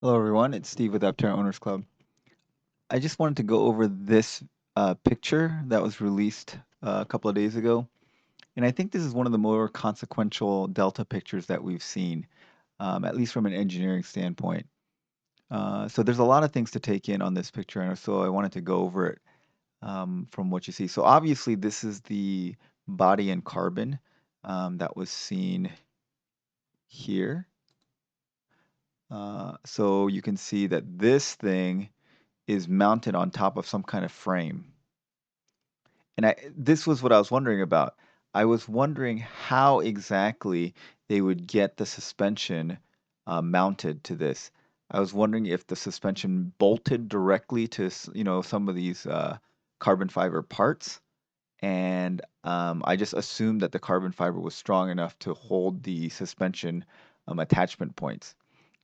Hello, everyone. It's Steve with Aptera Owners Club. I just wanted to go over this picture that was released a couple of days ago. And I think this is one of the more consequential Delta pictures that we've seen, at least from an engineering standpoint. So there's a lot of things to take in on this picture, and so I wanted to go over it from what you see. So obviously, this is the body in carbon that was seen here. So you can see that this thing is mounted on top of some kind of frame. And this was what I was wondering about. I was wondering how exactly they would get the suspension mounted to this. I was wondering if the suspension bolted directly to, some of these carbon fiber parts. And I just assumed that the carbon fiber was strong enough to hold the suspension attachment points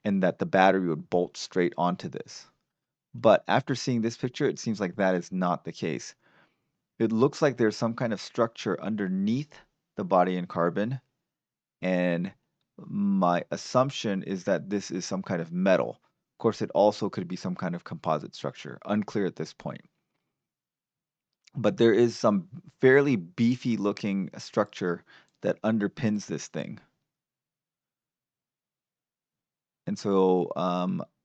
and that the battery would bolt straight onto this. But after seeing this picture, it seems like that is not the case. It looks like there's some kind of structure underneath the body in carbon, and my assumption is that this is some kind of metal. Of course, it also could be some kind of composite structure, unclear at this point. But there is some fairly beefy looking structure that underpins this thing. And so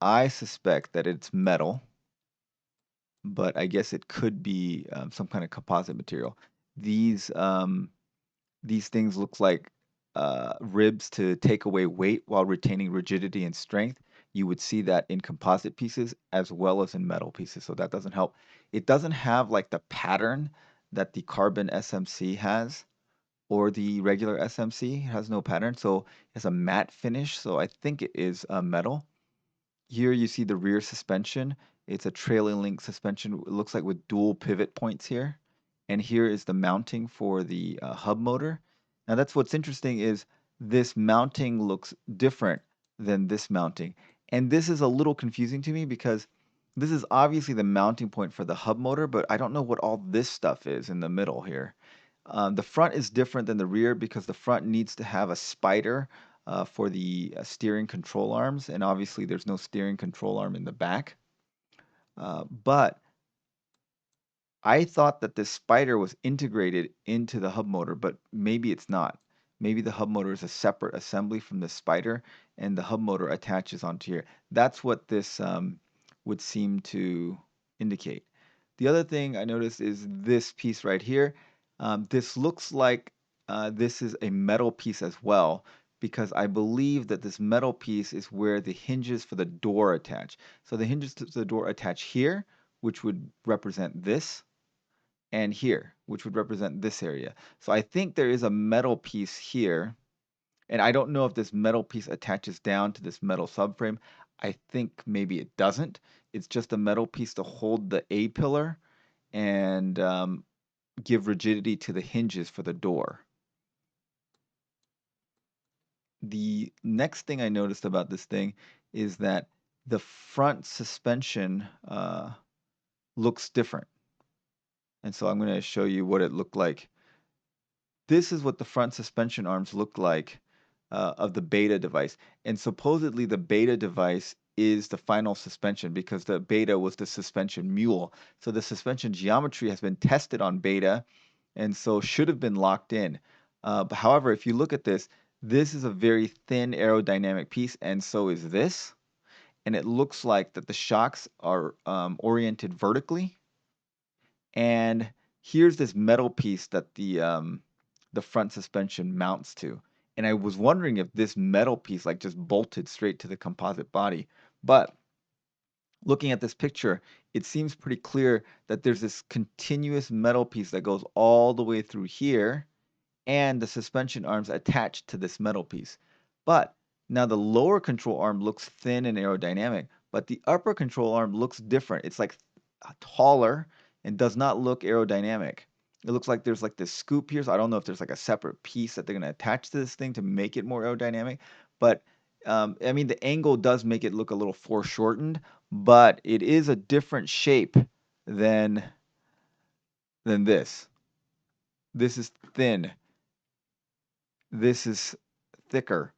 I suspect that it's metal, but I guess it could be some kind of composite material. These these things look like ribs to take away weight while retaining rigidity and strength. You would see that in composite pieces as well as in metal pieces, so that doesn't help. It doesn't have like the pattern that the carbon SMC has or the regular SMC. It has no pattern, so it's a matte finish, so I think it is metal. Here you see the rear suspension. It's a trailing link suspension. It looks like with dual pivot points here. And here is the mounting for the hub motor. Now that's what's interesting is this mounting looks different than this mounting. And this is a little confusing to me because this is obviously the mounting point for the hub motor, but I don't know what all this stuff is in the middle here. The front is different than the rear because the front needs to have a spider for the steering control arms, and obviously there's no steering control arm in the back. But I thought that this spider was integrated into the hub motor, but maybe it's not. Maybe the hub motor is a separate assembly from the spider, and the hub motor attaches onto here. That's what this would seem to indicate. The other thing I noticed is this piece right here. This looks like this is a metal piece as well, because I believe that this metal piece is where the hinges for the door attach. So the hinges to the door attach here, which would represent this, and here, which would represent this area. So I think there is a metal piece here, and I don't know if this metal piece attaches down to this metal subframe. I think maybe it doesn't. It's just a metal piece to hold the A pillar and give rigidity to the hinges for the door. The next thing I noticed about this thing is that the front suspension looks different. And so I'm going to show you what it looked like. This is what the front suspension arms look like of the beta device. And supposedly the beta device is the final suspension because the beta was the suspension mule. So the suspension geometry has been tested on beta and so should have been locked in. But however, if you look at this, this is a very thin aerodynamic piece, and so is this. And it looks like that the shocks are oriented vertically. And here's this metal piece that the front suspension mounts to. And I was wondering if this metal piece like just bolted straight to the composite body. But looking at this picture, it seems pretty clear that there's this continuous metal piece that goes all the way through here and the suspension arms attached to this metal piece. But now the lower control arm looks thin and aerodynamic, but the upper control arm looks different. It's like taller and does not look aerodynamic. It looks like there's like this scoop here. So I don't know if there's like a separate piece that they're going to attach to this thing to make it more aerodynamic. But I mean, the angle does make it look a little foreshortened, but it is a different shape than this. This is thin. This is thicker.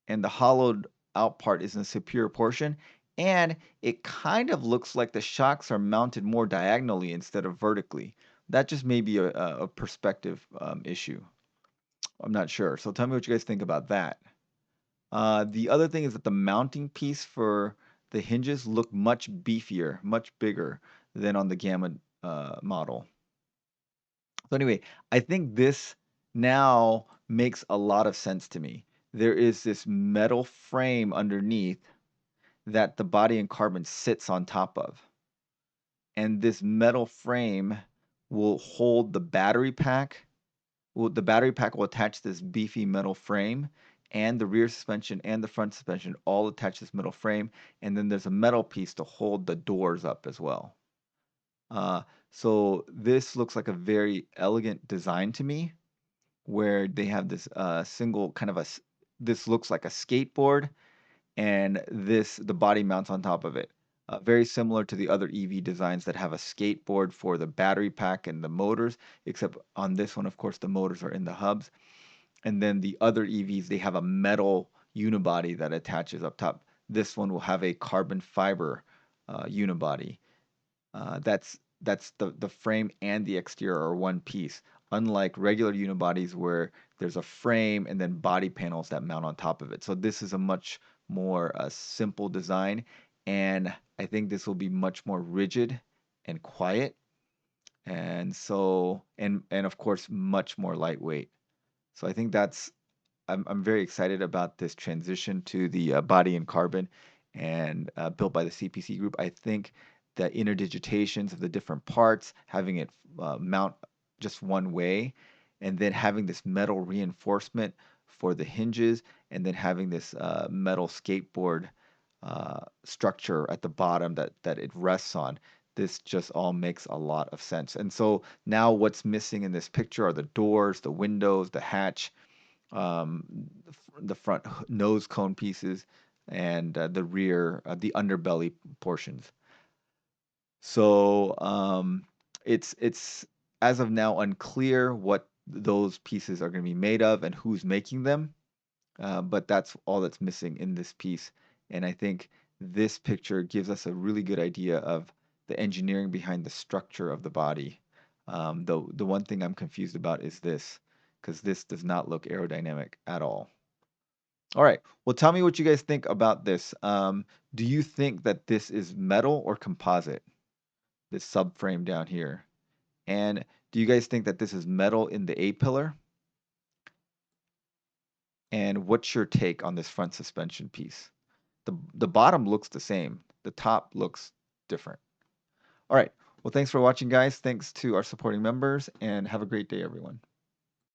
And the hollowed out part is in the superior portion, and it kind of looks like the shocks are mounted more diagonally instead of vertically. That just may be a perspective issue. I'm not sure. So tell me what you guys think about that. The other thing is that the mounting piece for the hinges look much beefier, much bigger than on the Gamma model. So anyway, I think this now makes a lot of sense to me. There is this metal frame underneath that the body and carbon sits on top of. And this metal frame will hold the battery pack. Well, the battery pack will attach this beefy metal frame, and the rear suspension and the front suspension all attach this metal frame. And then there's a metal piece to hold the doors up as well. So this looks like a very elegant design to me, where they have this single kind of this looks like a skateboard, and the body mounts on top of it. Very similar to the other EV designs that have a skateboard for the battery pack and the motors, except on this one, of course, the motors are in the hubs. And then the other EVs, they have a metal unibody that attaches up top. This one will have a carbon fiber unibody. That's the frame and the exterior are one piece, unlike regular unibodies where there's a frame and then body panels that mount on top of it. So this is a much more simple design, and I think this will be much more rigid and quiet, and so and of course much more lightweight. So I think I'm very excited about this transition to the body and carbon and built by the CPC group. I think the interdigitations of the different parts, having it mount just one way, and then having this metal reinforcement for the hinges, and then having this metal skateboard structure at the bottom that it rests on. This just all makes a lot of sense. And so now what's missing in this picture are the doors, the windows, the hatch, um, the front nose cone pieces, and the rear, the underbelly portions. So it's as of now unclear what those pieces are going to be made of and who's making them. But that's all that's missing in this piece. And I think this picture gives us a really good idea of the engineering behind the structure of the body. The one thing I'm confused about is this, because this does not look aerodynamic at all. All right. Well, tell me what you guys think about this. Do you think that this is metal or composite? This subframe down here. And do you guys think that this is metal in the A pillar? And what's your take on this front suspension piece? The bottom looks the same. The top looks different. All right. Well, thanks for watching, guys. Thanks to our supporting members, and have a great day, everyone.